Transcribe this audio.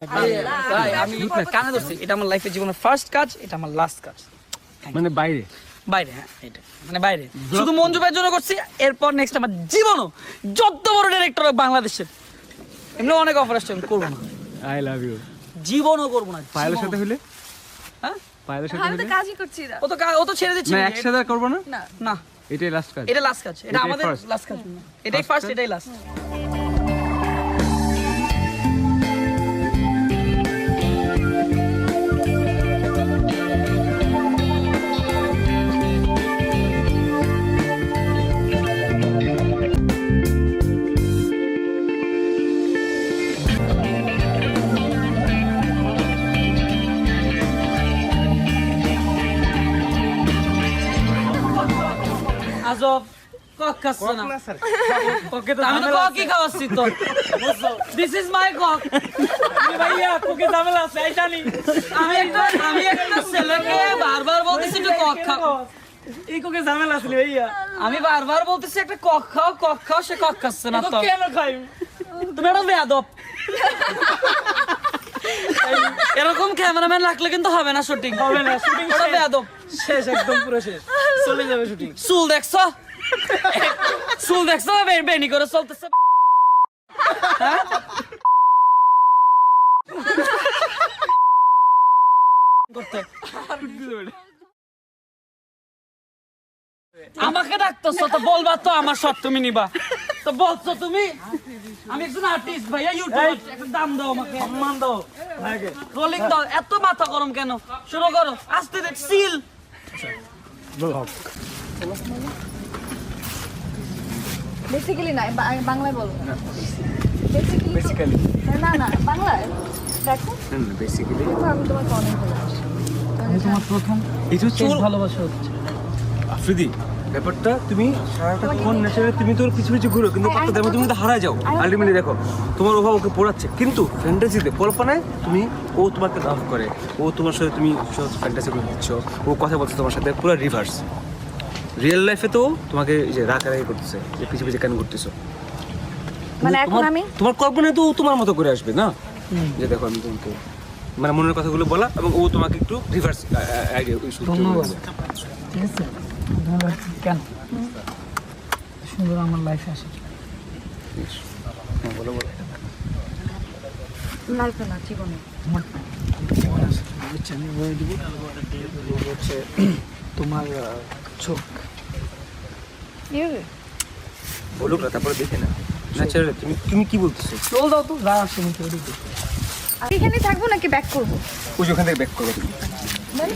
আমি কানে ধরছি, এটা আমার লাইফের জীবনের ফার্স্ট কাজ, এটা আমার লাস্ট কাজ। মানে বাইরে বাইরে, হ্যাঁ এটা মানে বাইরে শুধু মঞ্জু ভাইয়ের জন্য করছি। এরপর নেক্সট আমার জীবনও যত বড় ডিরেক্টর বাংলাদেশের এমনি অনেক অফার আসছে, আমি করবো না, আই লাভ ইউ। জীবনও করবো না। পায়েলের সাথে হলে হ্যাঁ পায়েলের সাথে আমি তো হলে কাজই করছি না। ও তো ছেড়ে দিচ্ছি না একসাথে আর করবো না, না না, এটাই লাস্ট কাজ। এটা লাস্ট কাজ, এটা এটাই আমাদের first? লাস্ট কাজ না, এটাই ফার্স্ট, এটাই লাস্ট। আজব কক খাচ্ছে না, ওকে তো আমি তো ককই খাওয়াচ্ছি তো। This is my cock. ভাইয়া কোকে ঝামেলা আছে এই জানি। আমি একটা ছেলেকে বারবার বলতেছি একটু কক খাও, এই কোকে ঝামেলা আছে ভাইয়া। আমি বারবার বলতেছি একটা কক খাও, সে কক খাচ্ছে না। তো কেন খাই? তুমি একটা বেয়াদব। এরকম ক্যামেরাম্যান রাখলে কিন্তু হবে না, শুটিং হবে না, শুটিং ওটা বেয়াদব। শেষ, একদম পুরো শেষ, চলে যাবে শুটিং। চুল দেখছো, চুল দেখছো বেনি করে চলতেছে। হ্যাঁ? করতে আমাকে ডাকতেছো তো বলবা তো আমার শট তুমি নিবা তো বলছো তুমি। আমি একজন আর্টিস্ট ভাইয়া, ইউটিউব একটা দাম দাও আমাকে, সম্মান দাও আগে। রোলিং দাও। এত মাথা গরম কেন? শুরু করো আস্তে দেখ সিল। বেসিক্যালি না, বাংলায় বলো। বেসিক্যালি না না বাংলায় দেখো, না বেসিক্যালি আমি তোমাকে অনেক ভালোবাসি। আমি তোমার প্রথম এটা হচ্ছে ওর ভালোবাসা হচ্ছে। আফ্রিদি ব্যাপারটা, তুমি সারাটাক্ষণ ন্যাচারালি তুমি তোর পিছু পিছু ঘুরো, কিন্তু কত দেবো তুমি তো হারায় যাও। আলটিমেটলি দেখো তোমার অভাব ওকে পড়াচ্ছে, কিন্তু ফ্যান্টাসিতে কল্পনায় তুমি, ও তোমাকে লাভ করে, ও তোমার সাথে তুমি ফ্যান্টাসি করে দিচ্ছ, ও কথা বলছে তোমার সাথে পুরো রিভার্স। রিয়েল লাইফে তো তোমাকে এই যে রাগারাগি করতেছে, যে পিছিয়ে পিছিয়ে কেন করতেছো। মানে এখন আমি তোমার কল্পনায় তো ও তোমার মতো করে আসবে না, যে দেখো আমি তোমাকে মানে মনের কথাগুলো বলা, এবং ও তোমাকে একটু রিভার্স আইডিয়া। ধন্যবাদ। ঠিক আছে, ধন্যবাদ। কেন সুন্দর আমার লাইফে আসে? হ্যাঁ বলো বলো। লাইফে না, জীবনে। আমি বলে দিব হচ্ছে তোমার চোখ। এভাবে বলুক না, তারপরে দেখে না ন্যাচারালি তুমি তুমি কি বলতেছো। চল দাও তো, যা আসছে মুখে ওদিক দিয়ে। এখানে থাকবো নাকি ব্যাক করবো? ওই যে ওখান থেকে ব্যাক করবে তুমি। বল।